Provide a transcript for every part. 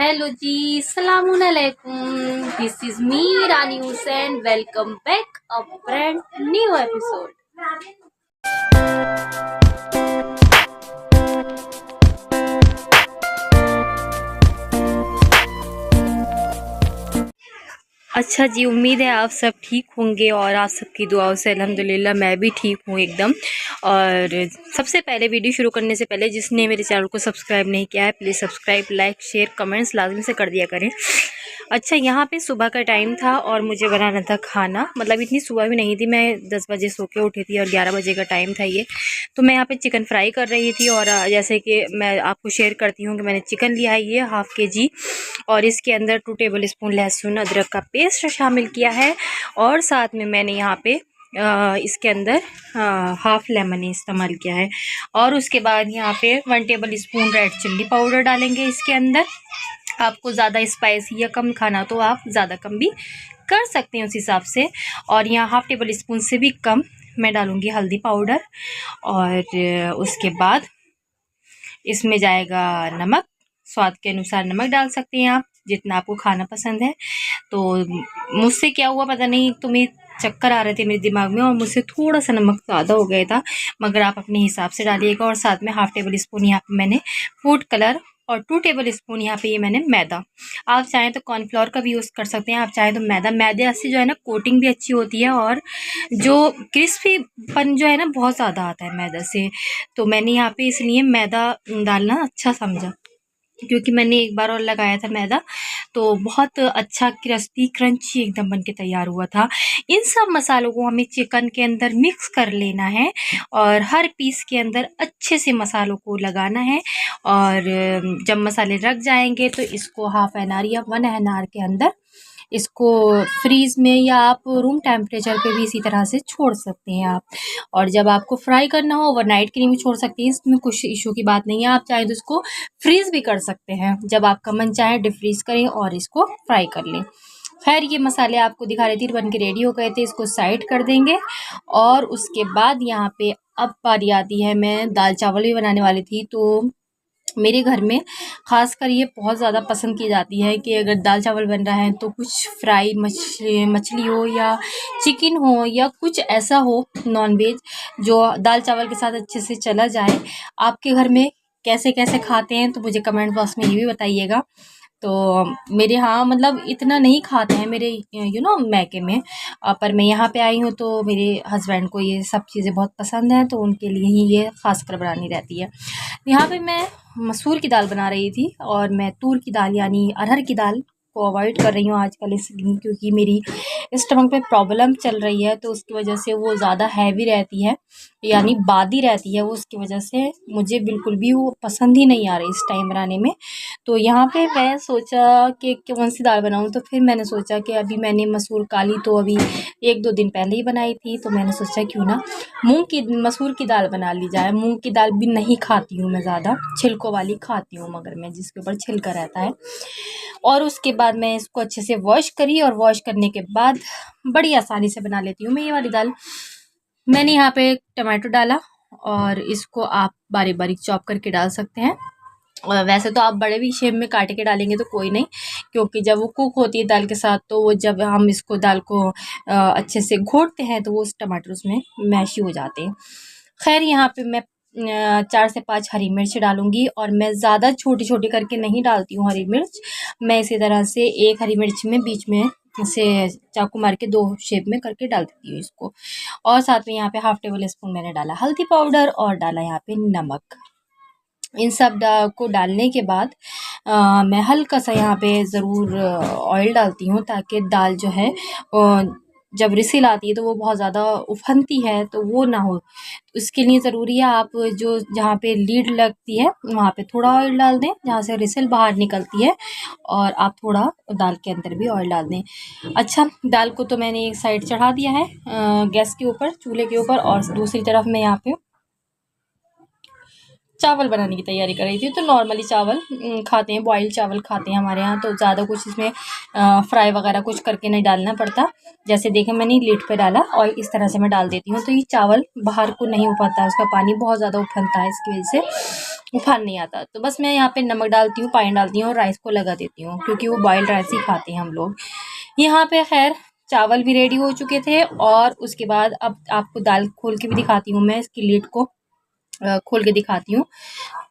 Hello जी, सलामुन अलैकुम। This is me Rani Hussain. Welcome back a brand new episode. अच्छा जी, उम्मीद है आप सब ठीक होंगे और आप सबकी दुआओं से अल्हम्दुलिल्लाह मैं भी ठीक हूँ एकदम। और सबसे पहले वीडियो शुरू करने से पहले जिसने मेरे चैनल को सब्सक्राइब नहीं किया है please subscribe, like, share, comments लाजमी से कर दिया करें। अच्छा, यहाँ पे सुबह का टाइम था और मुझे बनाना था खाना। मतलब इतनी सुबह भी नहीं थी, मैं 10 बजे सो के उठी थी और 11 बजे का टाइम था ये। तो मैं यहाँ पे चिकन फ्राई कर रही थी और जैसे कि मैं आपको शेयर करती हूँ कि मैंने चिकन लिया है ये हाफ़ kg और इसके अंदर 2 टेबल स्पून लहसुन अदरक का पेस्ट शामिल किया है और साथ में मैंने यहाँ पे इसके अंदर हाफ़ लेमन इस्तेमाल किया है। और उसके बाद यहाँ पे 1 table spoon red chilli powder डालेंगे इसके अंदर। आपको ज़्यादा स्पाइसी या कम खाना तो आप ज़्यादा कम भी कर सकते हैं उस हिसाब से। और यहाँ हाफ़ टेबल स्पून से भी कम मैं डालूँगी हल्दी पाउडर। और उसके बाद इसमें जाएगा नमक, स्वाद के अनुसार नमक डाल सकते हैं आप जितना आपको खाना पसंद है। तो मुझसे क्या हुआ पता नहीं, तो मैं चक्कर आ रहे थे मेरे दिमाग में और मुझसे थोड़ा सा नमक ज़्यादा हो गया था, मगर आप अपने हिसाब से डालिएगा। और साथ में हाफ़ टेबल स्पून यहाँ पे मैंने फूड कलर और 2 टेबल स्पून यहाँ पे ये मैंने मैदा। आप चाहें तो कॉर्नफ्लोर का भी यूज़ कर सकते हैं, आप चाहें तो मैदे से जो है ना कोटिंग भी अच्छी होती है और जो क्रिस्पीपन जो है ना बहुत ज़्यादा आता है मैदा से। तो मैंने यहाँ पे इसलिए मैदा डालना अच्छा समझा, क्योंकि मैंने एक बार और लगाया था मैदा तो बहुत अच्छा क्रिस्पी क्रंची एकदम बन के तैयार हुआ था। इन सब मसालों को हमें चिकन के अंदर मिक्स कर लेना है और हर पीस के अंदर अच्छे से मसालों को लगाना है। और जब मसाले लग जाएंगे तो इसको हाफ़ एन आवर या 1 एन आवर के अंदर इसको फ्रीज़ में या आप रूम टेम्परेचर पे भी इसी तरह से छोड़ सकते हैं आप। और जब आपको फ्राई करना हो ओवरनाइट के लिए भी छोड़ सकते हैं, इसमें कुछ इशू की बात नहीं है। आप चाहें तो इसको फ्रीज़ भी कर सकते हैं, जब आपका मन चाहे डीप फ्रीज़ करें और इसको फ्राई कर लें। खैर, ये मसाले आपको दिखा रही थी बन के रेडी हो गए थे, इसको साइड कर देंगे। और उसके बाद यहाँ पे अब बारी आती है, मैं दाल चावल भी बनाने वाली थी। तो मेरे घर में ख़ासकर ये बहुत ज़्यादा पसंद की जाती है कि अगर दाल चावल बन रहा है तो कुछ फ्राई मछली हो या चिकन हो या कुछ ऐसा हो नॉनवेज जो दाल चावल के साथ अच्छे से चला जाए। आपके घर में कैसे कैसे खाते हैं तो मुझे कमेंट बॉक्स में ये भी बताइएगा। तो मेरे यहाँ मतलब इतना नहीं खाते हैं मेरे मैके में, पर मैं यहाँ पे आई हूँ तो मेरे हस्बैंड को ये सब चीज़ें बहुत पसंद हैं तो उनके लिए ही ये ख़ासकर बनानी रहती है। यहाँ पे मैं मसूर की दाल बना रही थी और मैं तूर की दाल यानी अरहर की दाल को अवॉइड कर रही हूँ आजकल, इसलिए क्योंकि मेरी स्टमक में प्रॉब्लम चल रही है तो उसकी वजह से वो ज़्यादा हैवी रहती है यानी बादी रहती है, वो उसकी वजह से मुझे बिल्कुल भी वो पसंद ही नहीं आ रही इस टाइम बनाने में। तो यहाँ पे मैं सोचा कि कौन सी दाल बनाऊँ, तो फिर मैंने सोचा कि अभी मैंने मसूर काली तो अभी 1-2 दिन पहले ही बनाई थी, तो मैंने सोचा क्यों ना मसूर की दाल बना ली जाए। मूंग की दाल भी नहीं खाती हूँ मैं ज़्यादा, छिलकों वाली खाती हूँ मगर मैं जिसके ऊपर छिलका रहता है। और उसके बाद मैं इसको अच्छे से वॉश करी और वॉश करने के बाद बड़ी आसानी से बना लेती हूँ मैं ये वाली दाल। मैंने यहाँ पे टमाटो डाला और इसको आप बारीक बारीक चॉप करके डाल सकते हैं। और वैसे तो आप बड़े भी शेप में काट के डालेंगे तो कोई नहीं, क्योंकि जब वो कुक होती है दाल के साथ तो वो जब हम इसको दाल को अच्छे से घोटते हैं तो वो उस टमाटर उसमें मैश हो जाते हैं। खैर, यहाँ पे मैं 4 से 5 हरी मिर्च डालूंगी और मैं ज़्यादा छोटी छोटी करके नहीं डालती हूँ हरी मिर्च। मैं इसी तरह से एक हरी मिर्च में बीच में से चाकू मार के 2 शेप में करके डाल देती हूँ इसको। और साथ में यहाँ पे हाफ़ टेबल स्पून मैंने डाला हल्दी पाउडर और डाला यहाँ पे नमक। इन सब को डालने के बाद मैं हल्का सा यहाँ पे ज़रूर ऑयल डालती हूँ ताकि दाल जो है जब रिसिल आती है तो वो बहुत ज़्यादा उफनती है तो वो ना हो। उसके लिए ज़रूरी है आप जो जहाँ पे लीड लगती है वहाँ पे थोड़ा ऑयल डाल दें, जहाँ से रिसिल बाहर निकलती है, और आप थोड़ा दाल के अंदर भी ऑयल डाल दें। अच्छा, दाल को तो मैंने एक साइड चढ़ा दिया है गैस के ऊपर, चूल्हे के ऊपर, और दूसरी तरफ मैं यहाँ पे चावल बनाने की तैयारी कर रही थी। तो नॉर्मली चावल खाते हैं, बॉइल्ड चावल खाते हैं हमारे यहाँ, तो ज़्यादा कुछ इसमें फ्राई वगैरह कुछ करके नहीं डालना पड़ता। जैसे देखें मैंने लीड पे डाला और इस तरह से मैं डाल देती हूँ तो ये चावल बाहर को नहीं उफनता है, उसका पानी बहुत ज़्यादा उफनता है इसकी वजह से। उफान नहीं आता। तो बस मैं यहाँ पे नमक डालती हूँ, पानी डालती हूँ और राइस को लगा देती हूँ, क्योंकि वो बॉइल्ड राइस ही खाते हैं हम लोग। यहाँ पे खैर चावल भी रेडी हो चुके थे, और उसके बाद अब आपको दाल खोल के भी दिखाती हूँ मैं, इसकी लिड को खोल के दिखाती हूँ।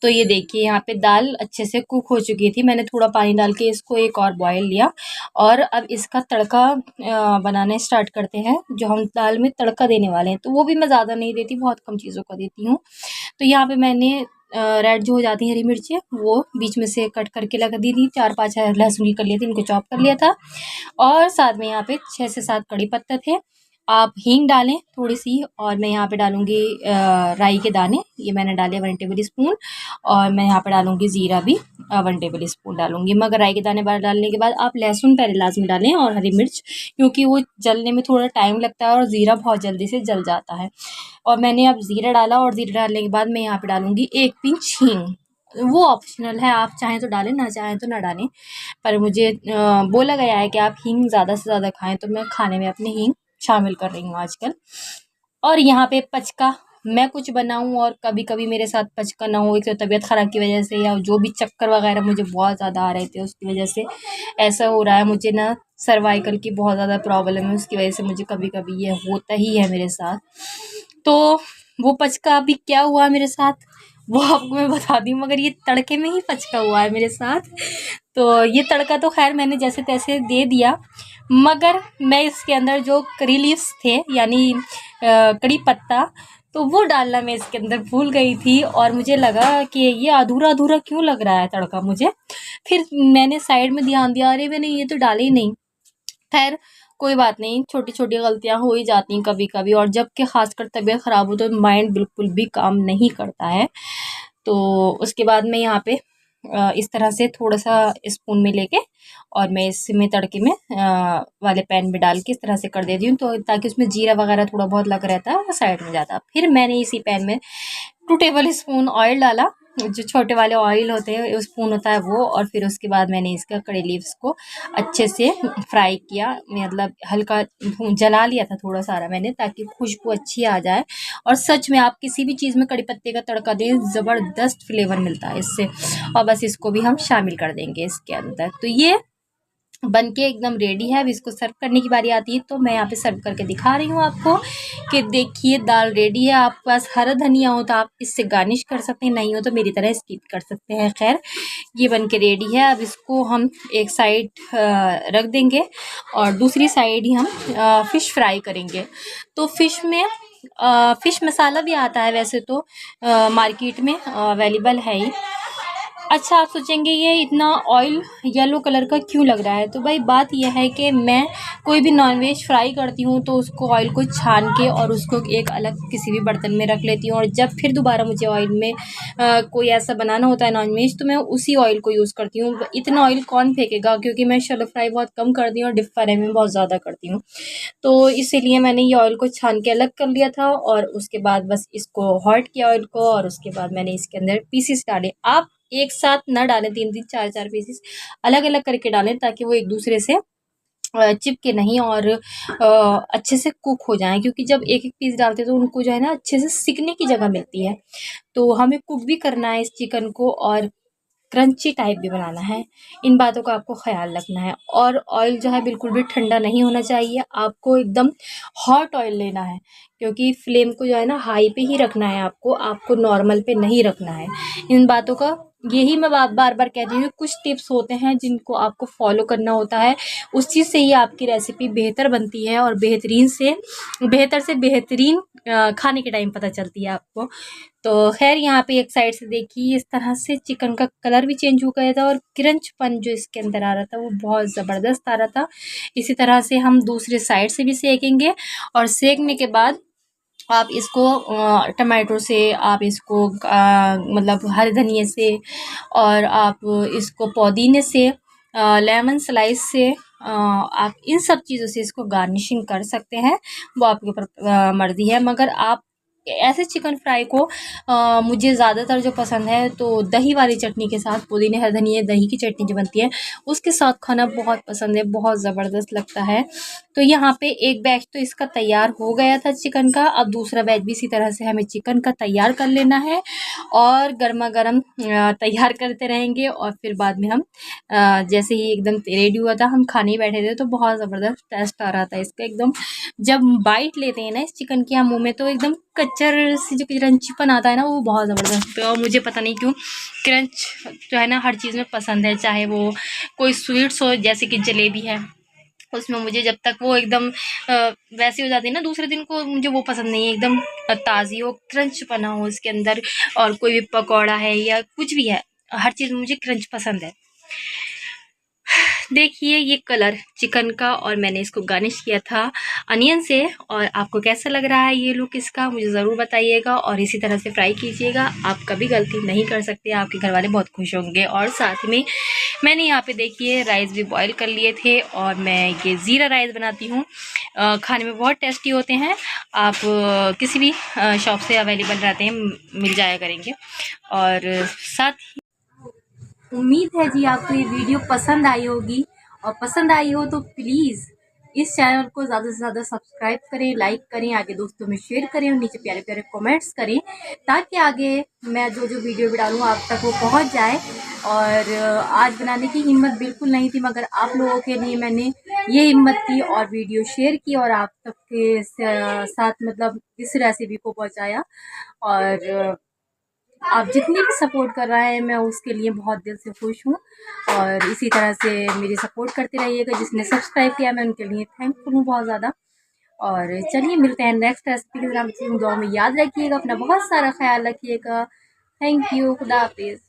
तो ये देखिए यहाँ पे दाल अच्छे से कुक हो चुकी थी, मैंने थोड़ा पानी डाल के इसको एक और बॉयल लिया। और अब इसका तड़का बनाने स्टार्ट करते हैं, जो हम दाल में तड़का देने वाले हैं। तो वो भी मैं ज़्यादा नहीं देती, बहुत कम चीज़ों का देती हूँ। तो यहाँ पे मैंने रेड जो हो जाती है हरी मिर्ची, वो बीच में से कट करके लगा दी थी, 4-5 लहसुन की कर लिए थे, इनको चॉप कर लिया था। और साथ में यहाँ पे 6 से 7 कड़ी पत्ता थे। आप हींग डालें थोड़ी सी, और मैं यहाँ पे डालूँगी राई के दाने, ये मैंने डाले 1 टेबल स्पून। और मैं यहाँ पे डालूँगी ज़ीरा भी 1 टेबल स्पून डालूँगी। मगर राई के दाने बाहर डालने के बाद आप लहसुन पहले लाज़मी डालें, और हरी मिर्च, क्योंकि वो जलने में थोड़ा टाइम लगता है और ज़ीरा बहुत जल्दी से जल जाता है। और मैंने अब ज़ीरा डाला, और ज़ीरा डालने के बाद मैं यहाँ पे डालूँगी 1 पिंच हींग। वो ऑप्शनल है, आप चाहें तो डालें, ना चाहें तो ना डालें। पर मुझे बोला गया है कि आप हींग ज़्यादा से ज़्यादा खाएं, तो मैं खाने में अपनी हींग शामिल कर रही हूँ आजकल। और यहाँ पे पचका, मैं कुछ बनाऊँ और कभी कभी मेरे साथ पचका ना हो, एक तो तबीयत ख़राब की वजह से, या जो भी चक्कर वगैरह मुझे बहुत ज़्यादा आ रहे थे उसकी वजह से ऐसा हो रहा है। मुझे ना सर्वाइकल की बहुत ज़्यादा प्रॉब्लम है, उसकी वजह से मुझे कभी कभी ये होता ही है मेरे साथ। तो वो पचका अभी क्या हुआ मेरे साथ, वो आपको मैं बता दी हूँ, मगर ये तड़के में ही पचका हुआ है मेरे साथ। तो ये तड़का तो खैर मैंने जैसे तैसे दे दिया, मगर मैं इसके अंदर जो करी लीव्स थे, यानी कड़ी पत्ता, तो वो डालना मैं इसके अंदर भूल गई थी, और मुझे लगा कि ये अधूरा अधूरा क्यों लग रहा है तड़का मुझे। फिर मैंने साइड में ध्यान दिया, अरे मैंने ये तो डाले ही नहीं। खैर कोई बात नहीं, छोटी-छोटी गलतियाँ हो ही जाती हैं कभी-कभी, और जब कि ख़ासकर तबीयत ख़राब हो तो माइंड बिल्कुल भी काम नहीं करता है। तो उसके बाद मैं यहाँ पे इस तरह से थोड़ा-सा स्पून में लेके, और मैं इसमें तड़के में वाले पैन में डाल के इस तरह से कर देती हूँ, तो ताकि उसमें जीरा वग़ैरह थोड़ा बहुत लग रहता है, वो साइड में जाता है। फिर मैंने इसी पैन में 2 टेबल स्पून ऑयल डाला, जो छोटे वाले ऑयल होते हैं, स्पून होता है वो। और फिर उसके बाद मैंने इसका कड़ी लीव्स को अच्छे से फ्राई किया, मतलब हल्का जला लिया था थोड़ा सारा मैंने, ताकि खुशबू अच्छी आ जाए। और सच में आप किसी भी चीज़ में कड़ी पत्ते का तड़का दें, ज़बरदस्त फ्लेवर मिलता है इससे। और बस इसको भी हम शामिल कर देंगे इसके अंदर। तो ये बन के एकदम रेडी है। अब इसको सर्व करने की बारी आती है, तो मैं यहाँ पे सर्व करके दिखा रही हूँ आपको कि देखिए दाल रेडी है। आपके पास हरा धनिया हो तो आप इससे गार्निश कर सकते हैं, नहीं हो तो मेरी तरह स्किप कर सकते हैं। खैर ये बन के रेडी है। अब इसको हम एक साइड रख देंगे, और दूसरी साइड ही हम फ़िश फ्राई करेंगे। तो फ़िश में फ़िश मसाला भी आता है वैसे तो, मार्केट में अवेलेबल है ही। अच्छा, आप सोचेंगे ये इतना ऑयल येलो कलर का क्यों लग रहा है, तो भाई बात यह है कि मैं कोई भी नॉनवेज फ्राई करती हूँ तो उसको ऑयल को छान के और उसको एक अलग किसी भी बर्तन में रख लेती हूँ, और जब फिर दोबारा मुझे ऑयल में कोई ऐसा बनाना होता है नॉनवेज, तो मैं उसी ऑयल को यूज़ करती हूँ। इतना ऑयल कौन फेंकेगा, क्योंकि मैं शैलो फ्राई बहुत कम करती हूँ और डीप फ्राई में बहुत ज़्यादा करती हूँ। तो इसीलिए मैंने ये ऑयल को छान के अलग कर लिया था, और उसके बाद बस इसको हॉट किया ऑयल को, और उसके बाद मैंने इसके अंदर पीसेस डाले। आप एक साथ ना डालें, 3-3 4-4 पीसेस अलग-अलग करके डालें, ताकि वो एक दूसरे से चिपके नहीं, और अच्छे से कुक हो जाएँ, क्योंकि जब एक-एक पीस डालते हैं तो उनको जो है ना अच्छे से सिकने की जगह मिलती है। तो हमें कुक भी करना है इस चिकन को, और क्रंची टाइप भी बनाना है। इन बातों का आपको ख़्याल रखना है। और ऑयल जो है बिल्कुल भी ठंडा नहीं होना चाहिए, आपको एकदम हॉट ऑयल लेना है, क्योंकि फ्लेम को जो है ना हाई पे ही रखना है आपको नॉर्मल पे नहीं रखना है। इन बातों का यही मैं बार बार कहती हूँ, कुछ टिप्स होते हैं जिनको आपको फॉलो करना होता है, उस चीज़ से ही आपकी रेसिपी बेहतर बनती है, और बेहतर से बेहतरीन खाने के टाइम पता चलती है आपको। तो खैर यहाँ पे एक साइड से देखिए इस तरह से चिकन का कलर भी चेंज हो गया था, और क्रंचपन जो इसके अंदर आ रहा था वो बहुत ज़बरदस्त आ रहा था। इसी तरह से हम दूसरे साइड से भी सेकेंगे, और सेकने के बाद आप इसको टमाटो से, आप इसको मतलब हरे धनिए से, और आप इसको पुदीने से, लेमन स्लाइस से, आप इन सब चीज़ों से इसको गार्निशिंग कर सकते हैं। वो आपके ऊपर मर्ज़ी है, मगर आप ऐसे चिकन फ्राई को मुझे ज़्यादातर जो पसंद है तो दही वाली चटनी के साथ, पुदीने धनिया दही की चटनी जो बनती है उसके साथ खाना बहुत पसंद है, बहुत ज़बरदस्त लगता है। तो यहाँ पे एक बैच तो इसका तैयार हो गया था चिकन का, अब दूसरा बैच भी इसी तरह से हमें चिकन का तैयार कर लेना है और गर्मा गर्म तैयार करते रहेंगे। और फिर बाद में हम जैसे ही एकदम रेडी हुआ था, हम खाने ही बैठे थे तो बहुत ज़बरदस्त टेस्ट आ रहा था इसका एकदम। जब बाइट लेते हैं ना इस चिकन की हम मुँह में, तो एकदम कच्चर सी जो क्रंचीपन आता है ना, वो बहुत ज़बरदस्त है। और मुझे पता नहीं क्यों क्रंच जो है ना हर चीज़ में पसंद है, चाहे वो कोई स्वीट्स हो जैसे कि जलेबी है, उसमें मुझे जब तक वो एकदम वैसी हो जाती है ना दूसरे दिन को, मुझे वो पसंद नहीं है। एकदम ताज़ी हो, क्रंच बना हो उसके अंदर, और कोई भी पकौड़ा है या कुछ भी है, हर चीज़ में मुझे क्रंच पसंद है। देखिए ये कलर चिकन का, और मैंने इसको गार्निश किया था अनियन से। और आपको कैसा लग रहा है ये लुक इसका, मुझे ज़रूर बताइएगा और इसी तरह से फ्राई कीजिएगा। आप कभी गलती नहीं कर सकते, आपके घर वाले बहुत खुश होंगे। और साथ में मैंने यहाँ पे देखिए राइस भी बॉईल कर लिए थे, और मैं ये ज़ीरा राइस बनाती हूँ, खाने में बहुत टेस्टी होते हैं। आप किसी भी शॉप से अवेलेबल रहते हैं, मिल जाया करेंगे। और साथ उम्मीद है जी आपको ये वीडियो पसंद आई होगी, और पसंद आई हो तो प्लीज़ इस चैनल को ज़्यादा से ज़्यादा सब्सक्राइब करें, लाइक करें, आगे दोस्तों में शेयर करें और नीचे प्यारे प्यारे कमेंट्स करें, ताकि आगे मैं जो जो वीडियो भी डालूँ आप तक वो पहुंच जाए। और आज बनाने की हिम्मत बिल्कुल नहीं थी, मगर आप लोगों के लिए मैंने ये हिम्मत की और वीडियो शेयर की और आप तक के साथ मतलब इस रेसिपी को पहुँचाया। और आप जितनी भी सपोर्ट कर रहे हैं मैं उसके लिए बहुत दिल से खुश हूँ, और इसी तरह से मेरी सपोर्ट करते रहिएगा। जिसने सब्सक्राइब किया मैं उनके लिए थैंकफुल हूँ बहुत ज़्यादा। और चलिए मिलते हैं नेक्स्ट रेसिपी के साथ। दुआ में याद रखिएगा, अपना बहुत सारा ख्याल रखिएगा। थैंक यू, खुदा हाफिज़।